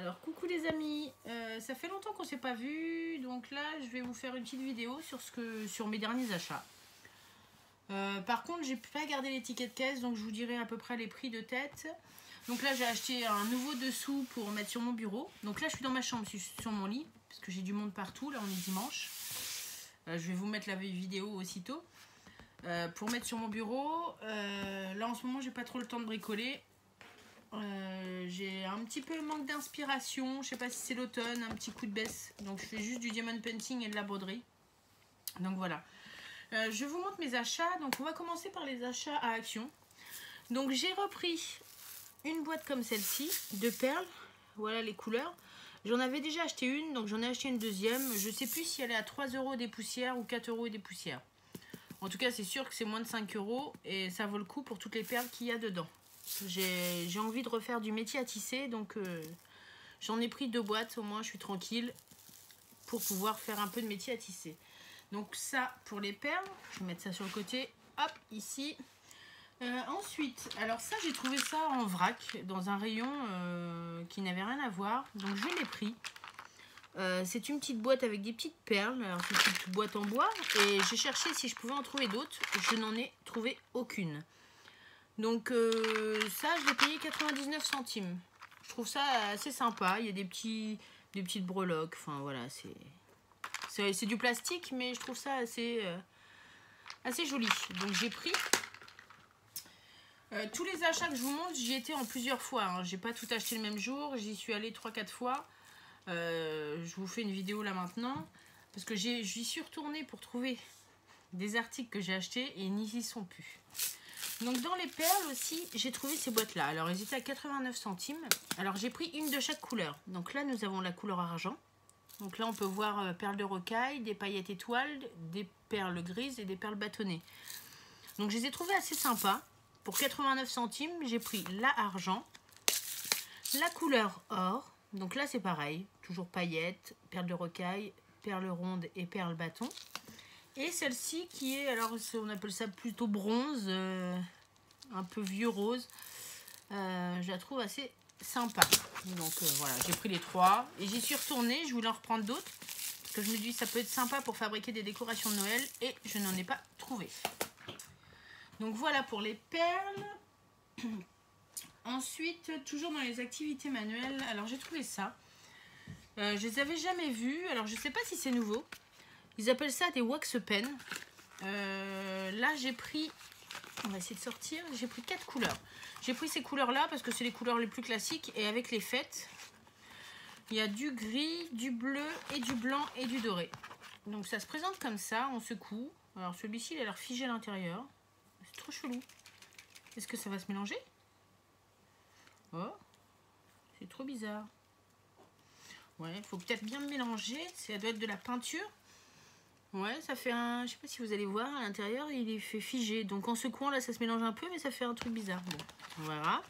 Alors coucou les amis, ça fait longtemps qu'on s'est pas vu, donc là je vais vous faire une petite vidéo sur mes derniers achats. Par contre j'ai pas gardé les tickets de caisse, donc je vous dirai à peu près les prix de tête. Donc là j'ai acheté un nouveau dessous pour mettre sur mon bureau. Donc là je suis dans ma chambre, je suis sur mon lit, parce que j'ai du monde partout, là on est dimanche. Je vais vous mettre la vidéo aussitôt. Pour mettre sur mon bureau, là en ce moment j'ai pas trop le temps de bricoler. J'ai un petit peu manque d'inspiration, je sais pas si c'est l'automne, un petit coup de baisse, donc je fais juste du diamond painting et de la broderie. Donc voilà, je vous montre mes achats. Donc on va commencer par les achats à Action. Donc j'ai repris une boîte comme celle-ci de perles, voilà les couleurs. J'en avais déjà acheté une, donc j'en ai acheté une deuxième. Je sais plus si elle est à 3 € des poussières ou 4 € des poussières. En tout cas c'est sûr que c'est moins de 5 € et ça vaut le coup pour toutes les perles qu'il y a dedans. J'ai envie de refaire du métier à tisser, donc j'en ai pris 2 boîtes, au moins je suis tranquille pour pouvoir faire un peu de métier à tisser. Donc ça pour les perles, je vais mettre ça sur le côté, hop, ici. Ensuite, alors ça j'ai trouvé ça en vrac, dans un rayon qui n'avait rien à voir, donc je l'ai pris. C'est une petite boîte avec des petites perles, alors c'est une petite boîte en bois, et j'ai cherché si je pouvais en trouver d'autres, je n'en ai trouvé aucune. Donc ça je l'ai payé 99 centimes. Je trouve ça assez sympa. Il y a des petites breloques. Enfin voilà, c'est du plastique, mais je trouve ça assez joli. Donc j'ai pris. Tous les achats que je vous montre, j'y étais en plusieurs fois. Hein. J'ai pas tout acheté le même jour. J'y suis allée 3-4 fois. Je vous fais une vidéo là maintenant. Parce que j'y suis retournée pour trouver des articles que j'ai achetés et ils n'y sont plus. Donc dans les perles aussi, j'ai trouvé ces boîtes-là. Alors elles étaient à 89 centimes. Alors j'ai pris une de chaque couleur. Donc là nous avons la couleur argent. Donc là on peut voir perles de rocaille, des paillettes étoiles, des perles grises et des perles bâtonnées. Donc je les ai trouvées assez sympas. Pour 89 centimes, j'ai pris la argent, la couleur or. Donc là c'est pareil, toujours paillettes, perles de rocaille, perles rondes et perles bâton. Et celle-ci qui est, alors on appelle ça plutôt bronze, un peu vieux rose. Je la trouve assez sympa. Donc voilà, j'ai pris les 3 et j'y suis retournée. Je voulais en reprendre d'autres parce que je me dis ça peut être sympa pour fabriquer des décorations de Noël et je n'en ai pas trouvé. Donc voilà pour les perles. Ensuite, toujours dans les activités manuelles, alors j'ai trouvé ça. Je les avais jamais vus, alors je sais pas si c'est nouveau. Ils appellent ça des wax pen. Là j'ai pris, on va essayer de sortir, j'ai pris 4 couleurs. J'ai pris ces couleurs là parce que c'est les couleurs les plus classiques et avec les fêtes. Il y a du gris, du bleu et du blanc et du doré. Donc ça se présente comme ça, on secoue. Alors celui-ci il a l'air figé à l'intérieur. C'est trop chelou. Est-ce que ça va se mélanger? Oh, c'est trop bizarre. Ouais, il faut peut-être bien mélanger, ça doit être de la peinture. Ouais, ça fait un... Je sais pas si vous allez voir, à l'intérieur, il est fait figé. Donc en secouant, là, ça se mélange un peu, mais ça fait un truc bizarre. Bon, voilà.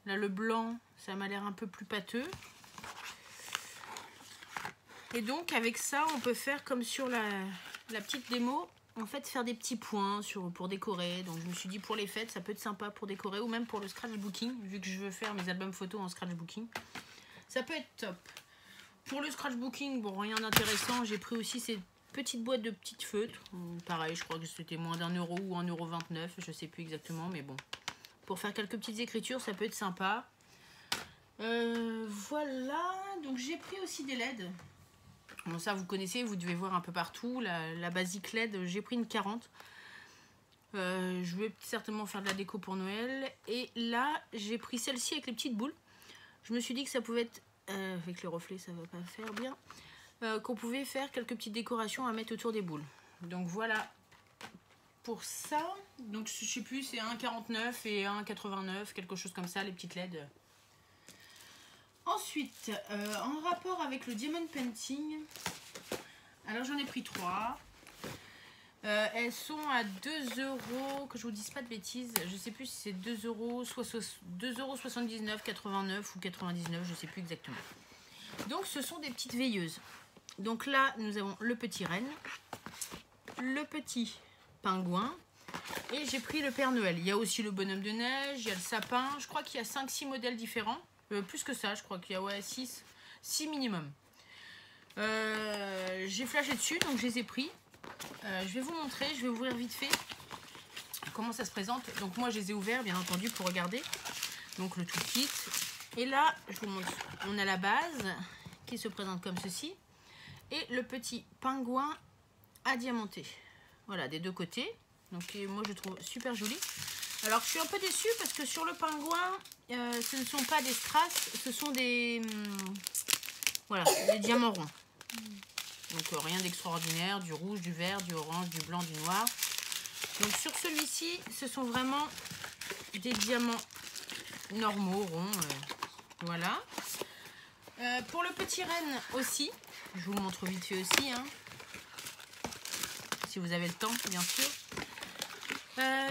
Là, le blanc, ça m'a l'air un peu plus pâteux. Et donc, avec ça, on peut faire comme sur la petite démo, en fait, faire des petits points pour décorer. Donc je me suis dit, pour les fêtes, ça peut être sympa pour décorer, ou même pour le scratchbooking, vu que je veux faire mes albums photos en scratchbooking. Ça peut être top. Pour le scratchbooking, bon, rien d'intéressant. J'ai pris aussi ces petite boîte de petites feutres, pareil, je crois que c'était moins d'1 € ou 1,29 €, je sais plus exactement, mais bon, pour faire quelques petites écritures, ça peut être sympa. Voilà, donc j'ai pris aussi des LED. Bon, ça vous connaissez, vous devez voir un peu partout, la basique LED, j'ai pris une 40. Je vais certainement faire de la déco pour Noël. Et là, j'ai pris celle-ci avec les petites boules. Je me suis dit que ça pouvait être, avec le reflet, ça va pas faire bien. Qu'on pouvait faire quelques petites décorations à mettre autour des boules. Donc voilà pour ça. Donc je sais plus, c'est 1,49 et 1,89, quelque chose comme ça, les petites LED. Ensuite, en rapport avec le diamond painting, alors j'en ai pris 3. Elles sont à 2 €, que je vous dise pas de bêtises, je sais plus si c'est 2 €, soit 2,79 €, 89 ou 99, je sais plus exactement. Donc ce sont des petites veilleuses. Donc là, nous avons le petit renne, le petit pingouin et j'ai pris le Père Noël. Il y a aussi le bonhomme de neige, il y a le sapin. Je crois qu'il y a 5-6 modèles différents. Plus que ça, je crois qu'il y a ouais, 6 minimum. J'ai flashé dessus, donc je les ai pris. Je vais vous montrer, je vais ouvrir vite fait comment ça se présente. Donc moi je les ai ouverts bien entendu pour regarder. Donc le tout kit. Et là, je vous montre, on a la base qui se présente comme ceci. Et le petit pingouin à diamanter. Voilà, des deux côtés. Donc moi je trouve super joli. Alors je suis un peu déçue parce que sur le pingouin, ce ne sont pas des strass, ce sont des, voilà, des diamants ronds. Donc rien d'extraordinaire, du rouge, du vert, du orange, du blanc, du noir. Donc sur celui-ci, ce sont vraiment des diamants normaux, ronds. Voilà. Pour le petit renne aussi, je vous le montre vite fait aussi, hein, si vous avez le temps, bien sûr.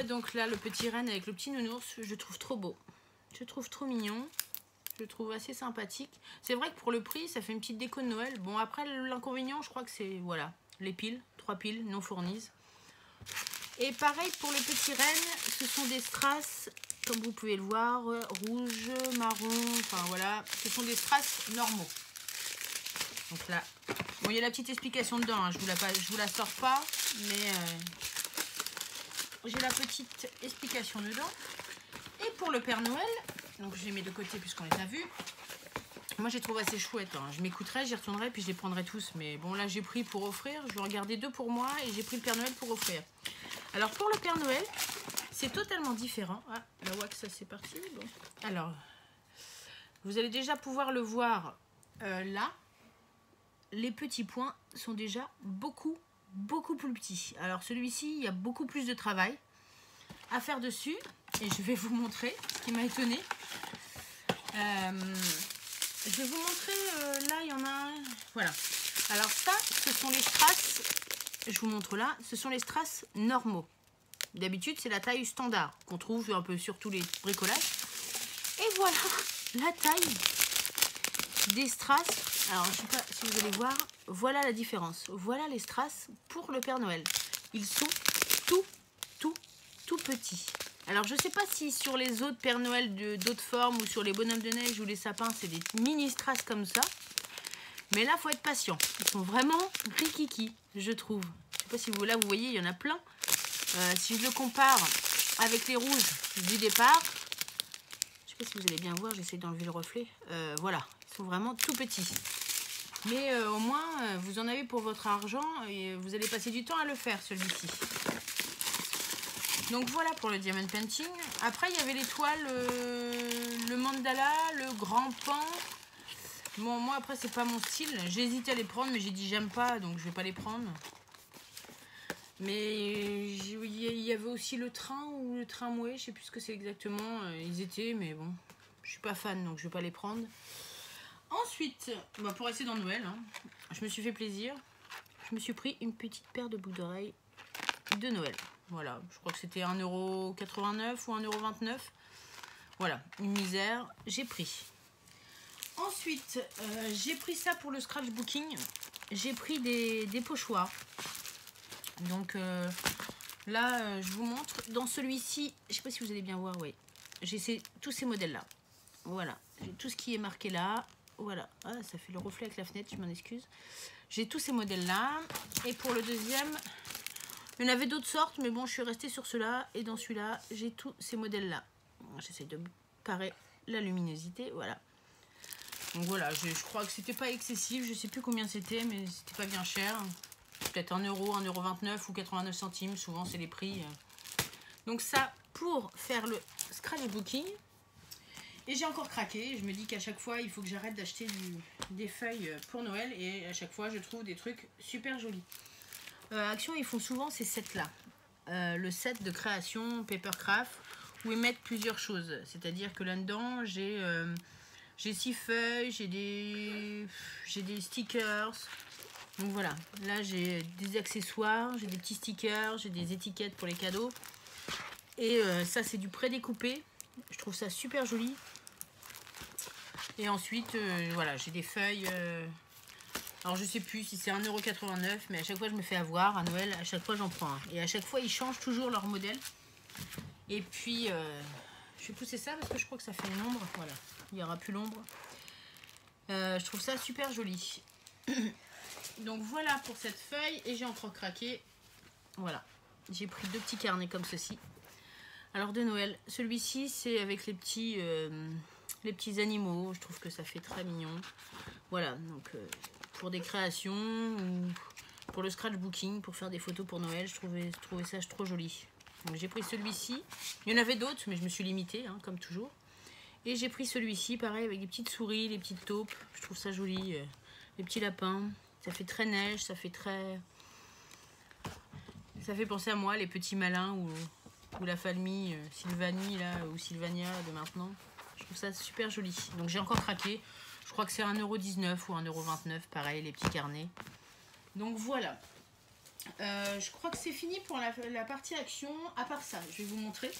Donc là, le petit renne avec le petit nounours, je trouve trop beau. Je trouve trop mignon. Je trouve assez sympathique. C'est vrai que pour le prix, ça fait une petite déco de Noël. Bon, après, l'inconvénient, je crois que c'est, voilà, les piles. 3 piles non fournies. Et pareil pour le petit renne, ce sont des strass, comme vous pouvez le voir, rouge, marron, enfin voilà. Ce sont des strass normaux. Donc là, bon, il y a la petite explication dedans, hein, je vous la sors pas, mais... j'ai la petite explication dedans. Et pour le Père Noël, donc je les mets de côté puisqu'on les a vus. Moi j'ai trouvé assez chouette. Hein. Je m'écouterai, j'y retournerai puis je les prendrai tous. Mais bon là j'ai pris pour offrir. Je vais en garder 2 pour moi et j'ai pris le Père Noël pour offrir. Alors pour le Père Noël, c'est totalement différent. Ah, la wax ça c'est parti. Bon. Alors, vous allez déjà pouvoir le voir là. Les petits points sont déjà beaucoup plus petit. Alors celui-ci, il y a beaucoup plus de travail à faire dessus. Et je vais vous montrer ce qui m'a étonné. Je vais vous montrer, là il y en a un. Voilà. Alors ça, ce sont les strass. Je vous montre là. Ce sont les strass normaux. D'habitude, c'est la taille standard qu'on trouve un peu sur tous les bricolages. Et voilà la taille des strass. Alors, je ne sais pas si vous allez voir, voilà la différence. Voilà les strass pour le Père Noël. Ils sont tout petits. Alors, je ne sais pas si sur les autres Père Noël d'autres formes ou sur les bonhommes de neige ou les sapins, c'est des mini strass comme ça. Mais là, il faut être patient. Ils sont vraiment rikiki, je trouve. Je ne sais pas si vous, là, vous voyez, il y en a plein. Si je le compare avec les rouges du départ, je ne sais pas si vous allez bien voir, j'essaie d'enlever le reflet. Voilà, ils sont vraiment tout petits. Mais au moins, vous en avez pour votre argent et vous allez passer du temps à le faire, celui-ci. Donc voilà pour le diamond painting. Après, il y avait l'étoile, le mandala, le grand pan. Bon, moi, après, c'est pas mon style. J'ai hésité à les prendre, mais j'ai dit j'aime pas, donc je vais pas les prendre. Mais il y avait aussi le train ou le tramway, je sais plus ce que c'est exactement. Ils étaient, mais bon, je suis pas fan, donc je vais pas les prendre. Ensuite, bah pour rester dans Noël, hein, je me suis fait plaisir. Je me suis pris une petite paire de boucles d'oreilles de Noël. Voilà, je crois que c'était 1,89 € ou 1,29 €. Voilà, une misère, j'ai pris. Ensuite, j'ai pris ça pour le scratchbooking. J'ai pris des pochoirs. Donc là, je vous montre. Dans celui-ci, je ne sais pas si vous allez bien voir, oui. J'ai tous ces modèles-là. Voilà, j'ai tout ce qui est marqué là. Voilà, ah, ça fait le reflet avec la fenêtre, je m'en excuse. J'ai tous ces modèles-là. Et pour le deuxième, il y en avait d'autres sortes, mais bon, je suis restée sur ceux-là. Et dans celui-là, j'ai tous ces modèles-là. J'essaie de parer la luminosité, voilà. Donc voilà, je crois que c'était pas excessif. Je sais plus combien c'était, mais c'était pas bien cher. Peut-être 1 €, 1,29 € ou 89 centimes. Souvent, c'est les prix. Donc ça, pour faire le scratchbooking. Et j'ai encore craqué. Je me dis qu'à chaque fois, il faut que j'arrête d'acheter des feuilles pour Noël. Et à chaque fois, je trouve des trucs super jolis. Action, ils font souvent ces sets-là. Le set de création Papercraft, où ils mettent plusieurs choses. C'est-à-dire que là-dedans, j'ai 6 feuilles, j'ai des stickers. Donc voilà, là j'ai des accessoires, j'ai des petits stickers, j'ai des étiquettes pour les cadeaux. Et ça c'est du prédécoupé. Je trouve ça super joli. Et ensuite, voilà, j'ai des feuilles. Alors je sais plus si c'est 1,89 €, mais à chaque fois je me fais avoir. À Noël, à chaque fois j'en prends un. Et à chaque fois ils changent toujours leur modèle. Et puis Je vais pousser ça parce que je crois que ça fait une ombre. Voilà, il n'y aura plus l'ombre. Je trouve ça super joli. Donc voilà pour cette feuille. Et j'ai encore craqué. Voilà, j'ai pris 2 petits carnets comme ceci. Alors de Noël, celui-ci c'est avec les petits animaux. Je trouve que ça fait très mignon. Voilà, donc pour des créations ou pour le scratchbooking, pour faire des photos pour Noël, je trouvais ça trop joli. Donc j'ai pris celui-ci. Il y en avait d'autres, mais je me suis limitée, hein, comme toujours. Et j'ai pris celui-ci, pareil, avec des petites souris, les petites taupes. Je trouve ça joli. Les petits lapins. Ça fait très neige, ça fait penser à moi, les petits malins ou la famille Sylvanie, là, ou Sylvania de maintenant. Je trouve ça super joli. Donc j'ai encore craqué. Je crois que c'est 1,19 € ou 1,29 €, pareil, les petits carnets. Donc voilà. Je crois que c'est fini pour la partie action. À part ça, je vais vous montrer.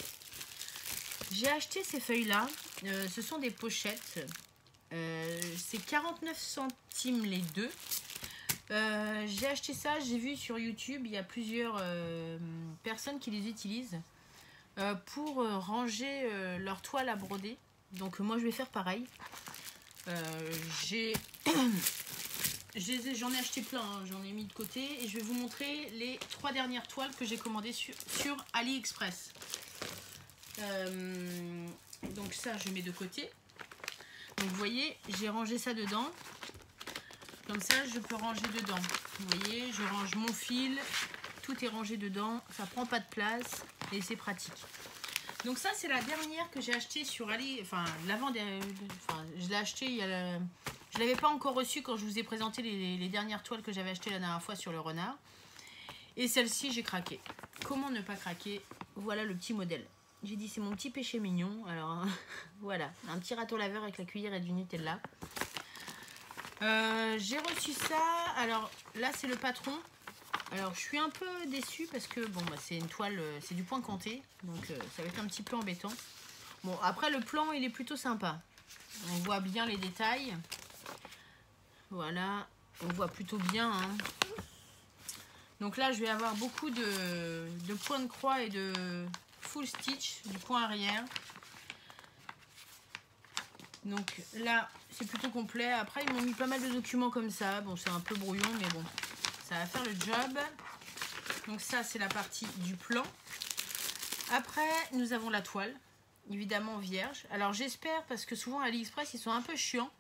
J'ai acheté ces feuilles-là. Ce sont des pochettes. C'est 49 centimes les deux. J'ai acheté ça, j'ai vu sur YouTube, il y a plusieurs personnes qui les utilisent pour ranger leur toile à broder. Donc moi je vais faire pareil. J'en ai acheté plein, hein, j'en ai mis de côté et je vais vous montrer les 3 dernières toiles que j'ai commandées sur AliExpress. Donc ça je mets de côté. Donc vous voyez, j'ai rangé ça dedans. Comme ça je peux ranger dedans. Vous voyez, je range mon fil, tout est rangé dedans, ça prend pas de place et c'est pratique. Donc ça c'est la dernière que j'ai achetée sur Ali, enfin je l'ai acheté il y a je l'avais pas encore reçue quand je vous ai présenté les dernières toiles que j'avais achetées la dernière fois sur le renard. Et celle-ci j'ai craqué. Comment ne pas craquer? Voilà le petit modèle. J'ai dit c'est mon petit péché mignon. Alors voilà, un petit râteau laveur avec la cuillère et du Nutella. J'ai reçu ça. Alors là c'est le patron. Alors je suis un peu déçue parce que bon bah c'est une toile, c'est du point compté, donc ça va être un petit peu embêtant. Bon après le plan il est plutôt sympa. On voit bien les détails. Voilà, on voit plutôt bien. Hein. Donc là je vais avoir beaucoup de points de croix et de full stitch du point arrière. Donc là c'est plutôt complet. Après ils m'ont mis pas mal de documents comme ça. Bon c'est un peu brouillon mais bon. Ça va faire le job. Donc ça c'est la partie du plan. Après nous avons la toile, évidemment vierge. Alors j'espère, parce que souvent à AliExpress ils sont un peu chiants,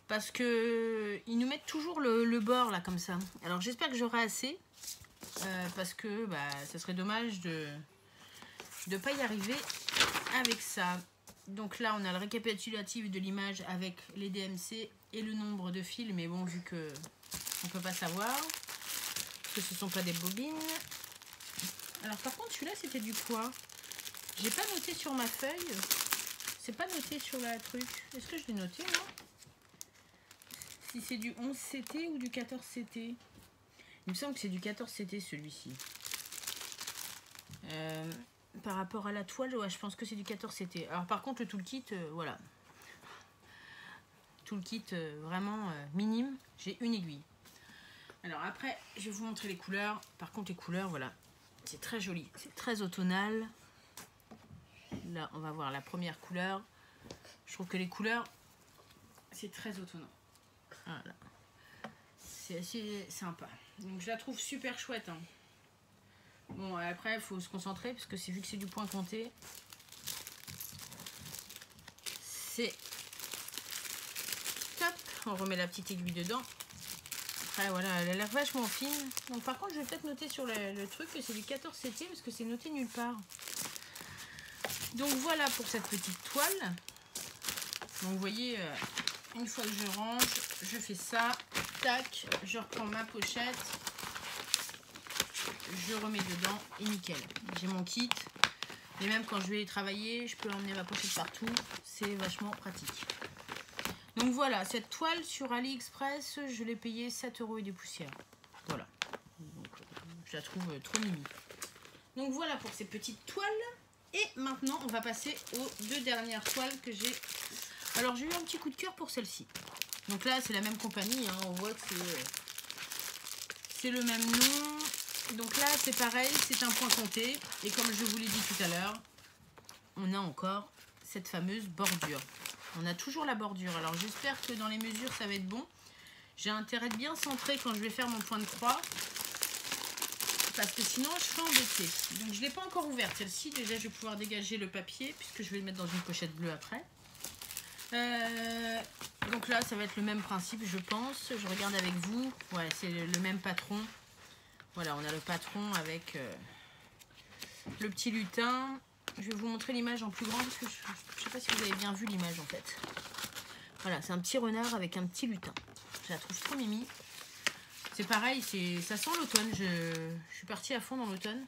parce que ils nous mettent toujours le bord là comme ça. Alors j'espère que j'aurai assez, parce que bah, ça serait dommage de ne pas y arriver avec ça. Donc là on a le récapitulatif de l'image avec les DMC et le nombre de fils, mais bon vu que on peut pas savoir que ce sont pas des bobines. Alors par contre celui-là c'était du quoi? J'ai pas noté sur ma feuille. C'est pas noté sur la truc. Est-ce que je l'ai noté moi? Si c'est du 11 CT ou du 14 CT? Il me semble que c'est du 14 CT celui-ci. Par rapport à la toile, ouais, je pense que c'est du 14 CT. Alors par contre le toolkit, voilà. Toolkit vraiment minime. J'ai une aiguille. Alors après, je vais vous montrer les couleurs. Par contre, les couleurs, voilà, c'est très joli. C'est très automnal. Là, on va voir la première couleur. Je trouve que les couleurs, c'est très automnal. Voilà. C'est assez sympa. Donc, je la trouve super chouette. Hein. Bon, après, il faut se concentrer parce que vu que c'est du point compté, c'est top. On remet la petite aiguille dedans. Après voilà, elle a l'air vachement fine. Donc par contre je vais peut-être noter sur le truc que c'est du 14 CT parce que c'est noté nulle part. Donc voilà pour cette petite toile. Donc vous voyez, une fois que je range, je fais ça. Tac, je reprends ma pochette. Je remets dedans et nickel. J'ai mon kit. Et même quand je vais travailler, je peux emmener ma pochette partout. C'est vachement pratique. Donc voilà, cette toile sur AliExpress, je l'ai payée 7 € et des poussières. Voilà. Donc, je la trouve trop mimi. Donc voilà pour ces petites toiles. Et maintenant, on va passer aux 2 dernières toiles que j'ai. Alors, j'ai eu un petit coup de cœur pour celle-ci. Donc là, c'est la même compagnie. Hein. On voit que c'est le même nom. Donc là, c'est pareil, c'est un point compté. Et comme je vous l'ai dit tout à l'heure, on a encore cette fameuse bordure. On a toujours la bordure. Alors j'espère que dans les mesures ça va être bon. J'ai intérêt de bien centrer quand je vais faire mon point de croix. Parce que sinon je serai embêtée. Donc je ne l'ai pas encore ouverte celle-ci. Déjà je vais pouvoir dégager le papier puisque je vais le mettre dans une pochette bleue après. Donc là ça va être le même principe je pense. Je regarde avec vous. Ouais, c'est le même patron. Voilà, on a le patron avec le petit lutin. Je vais vous montrer l'image en plus grand parce que je ne sais pas si vous avez bien vu l'image en fait. Voilà, c'est un petit renard avec un petit lutin. Je la trouve trop mimi. C'est pareil, ça sent l'automne. Je suis partie à fond dans l'automne.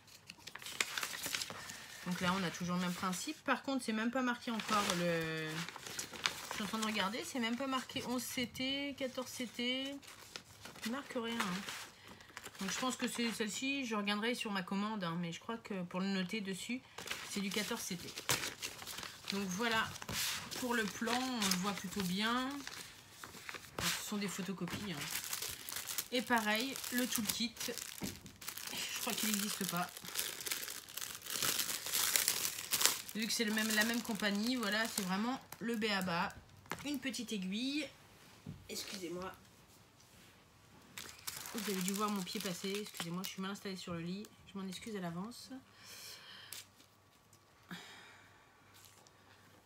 Donc là, on a toujours le même principe. Par contre, c'est même pas marqué encore le... Je suis en train de regarder. C'est même pas marqué 11 CT, 14 CT. Il marque rien. Hein. Donc je pense que c'est celle-ci. Je regarderai sur ma commande. Hein, mais je crois que pour le noter dessus, c'est du 14 CT. Donc voilà. Pour le plan, on le voit plutôt bien. Alors, ce sont des photocopies. Hein. Et pareil, le toolkit. Je crois qu'il n'existe pas. Vu que c'est la même compagnie, voilà, c'est vraiment le b.a.-ba. Une petite aiguille. Excusez-moi. Vous avez dû voir mon pied passer. Excusez-moi, je suis mal installée sur le lit. Je m'en excuse à l'avance.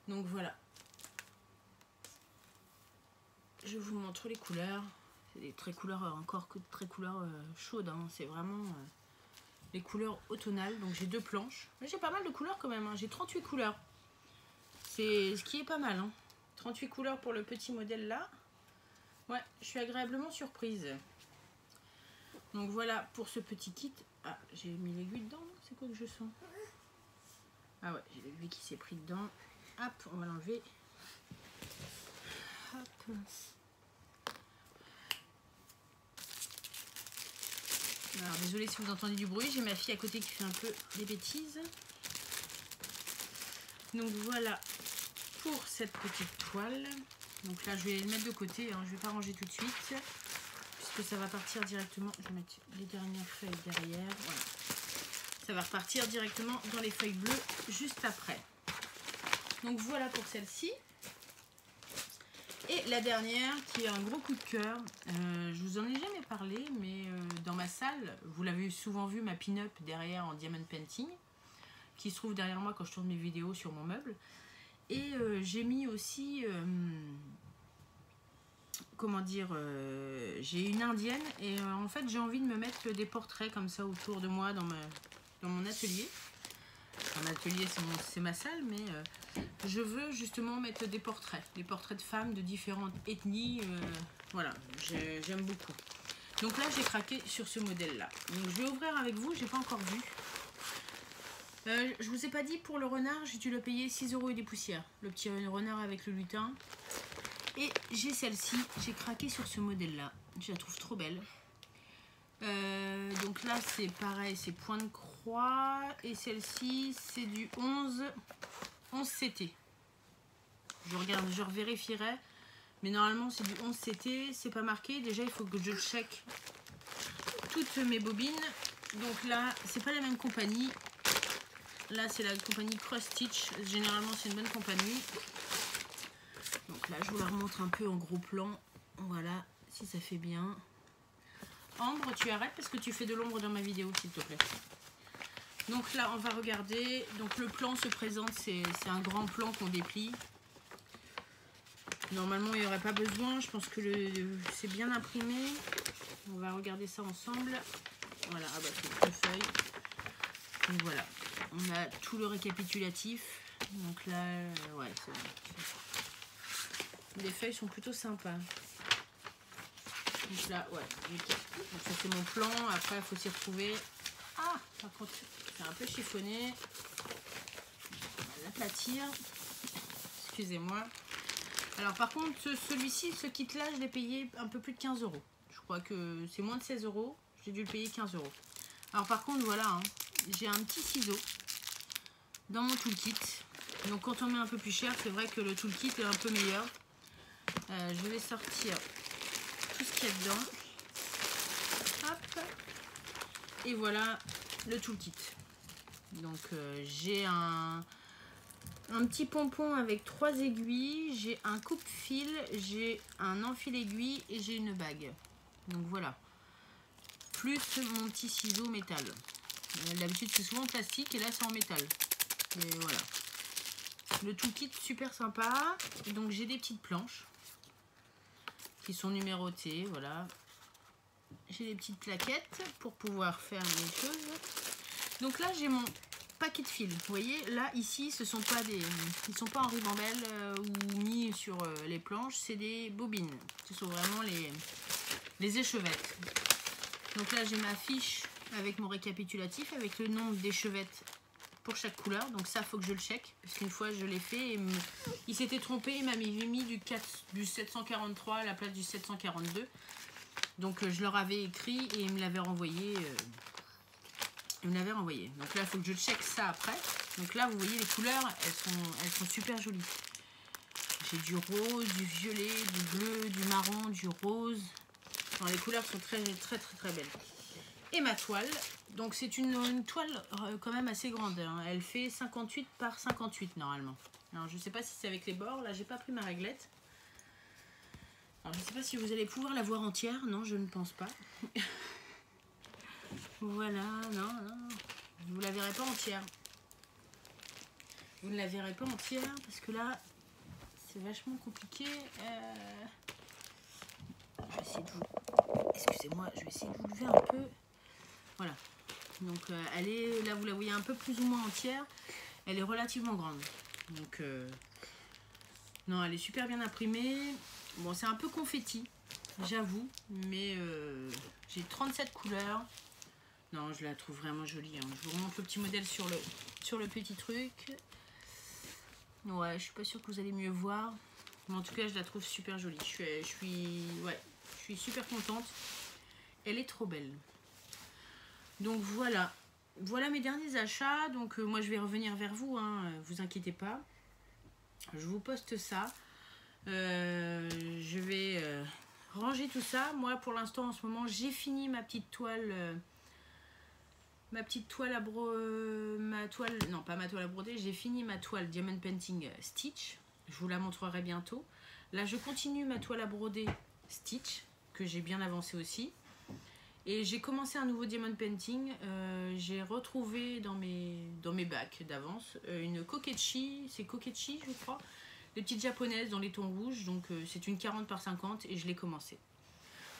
Donc voilà. Je vous montre les couleurs. C'est des très couleurs, encore que très couleurs chaudes. Hein. C'est vraiment les couleurs automnales. Donc j'ai 2 planches. Mais j'ai pas mal de couleurs quand même. Hein. J'ai 38 couleurs. C'est ce qui est pas mal. Hein. 38 couleurs pour le petit modèle là. Ouais, je suis agréablement surprise. Donc voilà pour ce petit kit. Ah, j'ai mis l'aiguille dedans. C'est quoi que je sens? Ah ouais, j'ai l'aiguille qui s'est pris dedans. Hop, on va l'enlever. Hop. Alors désolée si vous entendez du bruit, j'ai ma fille à côté qui fait un peu des bêtises. Donc voilà pour cette petite toile. Donc là je vais le mettre de côté, hein. Je ne vais pas ranger tout de suite. Puisque ça va partir directement. Je vais mettre les dernières feuilles derrière. Voilà. Ça va repartir directement dans les feuilles bleues juste après. Donc voilà pour celle-ci. Et la dernière qui est un gros coup de cœur, je vous en ai jamais parlé, mais dans ma salle, vous l'avez souvent vu ma pin-up derrière en diamond painting, qui se trouve derrière moi quand je tourne mes vidéos sur mon meuble. Et j'ai mis aussi, comment dire, j'ai une indienne et en fait j'ai envie de me mettre des portraits comme ça autour de moi dans mon atelier. Mon atelier c'est ma salle, mais je veux justement mettre des portraits de femmes de différentes ethnies. Voilà, j'aime beaucoup. Donc là j'ai craqué sur ce modèle là. Donc je vais ouvrir avec vous, j'ai pas encore vu. Je vous ai pas dit pour le renard, j'ai dû le payer 6 € et des poussières. Le petit renard avec le lutin. Et j'ai celle-ci, j'ai craqué sur ce modèle là. Je la trouve trop belle. Donc là c'est pareil, c'est point de croix. Et celle-ci c'est du 11 CT. Je regarde, je revérifierai. Mais normalement c'est du 11 CT. C'est pas marqué. Déjà il faut que je check toutes mes bobines. Donc là c'est pas la même compagnie. Là c'est la compagnie Cross Stitch. Généralement c'est une bonne compagnie. Donc là je vous la remontre un peu en gros plan. Voilà, si ça fait bien. Ambre, tu arrêtes parce que tu fais de l'ombre dans ma vidéo s'il te plaît. Donc là on va regarder. Donc le plan se présente, c'est un grand plan qu'on déplie. Normalement il n'y aurait pas besoin. Je pense que c'est bien imprimé. On va regarder ça ensemble. Voilà, ah bah c'est une feuille. Donc voilà, on a tout le récapitulatif. Donc là, ouais, c'est bon. Les feuilles sont plutôt sympas. Donc là, ouais, nickel. Donc ça c'est mon plan. Après, il faut s'y retrouver. Ah, par contre, c'est un peu chiffonné. On va l'aplatir. Excusez-moi. Alors par contre, celui-ci, ce kit-là, je l'ai payé un peu plus de 15 €. Je crois que c'est moins de 16 €. J'ai dû le payer 15 €. Alors par contre, voilà, hein, j'ai un petit ciseau dans mon toolkit. Donc quand on met un peu plus cher, c'est vrai que le toolkit est un peu meilleur. Je vais sortir tout ce qu'il y a dedans. Hop. Et voilà le toolkit. Donc j'ai un un petit pompon avec 3 aiguilles, j'ai un coupe-fil, j'ai un enfile-aiguille et j'ai une bague. Donc voilà. Plus mon petit ciseau métal. D'habitude c'est souvent en plastique et là c'est en métal. Et voilà. Le toolkit super sympa. Donc j'ai des petites planches qui sont numérotées. Voilà. J'ai des petites plaquettes pour pouvoir faire les choses. Donc là j'ai mon paquet de fils. Vous voyez là ici ce sont pas des, ils sont pas en ribambelle ou mis sur les planches. C'est des bobines. Ce sont vraiment les échevettes. Donc là j'ai ma fiche avec mon récapitulatif avec le nombre d'échevettes pour chaque couleur. Donc ça faut que je le check parce qu'une fois je l'ai fait et il s'était trompé, il m'a mis du 743 à la place du 742. Donc je leur avais écrit et ils me l'avaient renvoyé. Donc là il faut que je check ça après. Donc là vous voyez les couleurs, elles sont super jolies. J'ai du rose, du violet, du bleu, du marron, du rose. Enfin, les couleurs sont très belles. Et ma toile, donc c'est une toile quand même assez grande, hein. Elle fait 58 par 58 normalement. Alors je sais pas si c'est avec les bords, là j'ai pas pris ma réglette. Alors je sais pas si vous allez pouvoir la voir entière, non je ne pense pas. Voilà, non, vous la verrez pas entière. Vous ne la verrez pas entière parce que là c'est vachement compliqué. Je vais essayer de vous... Excusez-moi, je vais essayer de vous lever un peu. Voilà. Donc elle est, là vous la voyez un peu plus ou moins entière. Elle est relativement grande. Donc non, elle est super bien imprimée. Bon, c'est un peu confetti, j'avoue. Mais j'ai 37 couleurs. Non, je la trouve vraiment jolie, hein. Je vous remontre le petit modèle sur le petit truc. Ouais, je suis pas sûre que vous allez mieux voir. Mais en tout cas, je la trouve super jolie. Je suis super contente. Elle est trop belle. Donc voilà. Voilà mes derniers achats. Donc moi, je vais revenir vers vous, hein. Vous inquiétez pas. Je vous poste ça. Je vais ranger tout ça. Moi, pour l'instant, en ce moment, j'ai fini ma petite toile... non pas ma toile à broder, j'ai fini ma toile Diamond Painting Stitch, je vous la montrerai bientôt. Là je continue ma toile à broder Stitch, que j'ai bien avancé aussi. Et j'ai commencé un nouveau Diamond Painting, j'ai retrouvé dans mes bacs d'avance une Kokechi, c'est Kokechi je crois, des petites japonaises dans les tons rouges, donc c'est une 40 par 50 et je l'ai commencé.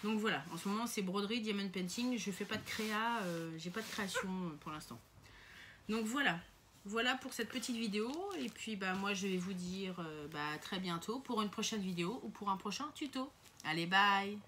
Donc voilà, en ce moment c'est broderie, diamond painting, je fais pas de créa, j'ai pas de création pour l'instant. Donc voilà pour cette petite vidéo et puis bah moi je vais vous dire à très bientôt pour une prochaine vidéo ou pour un prochain tuto. Allez bye!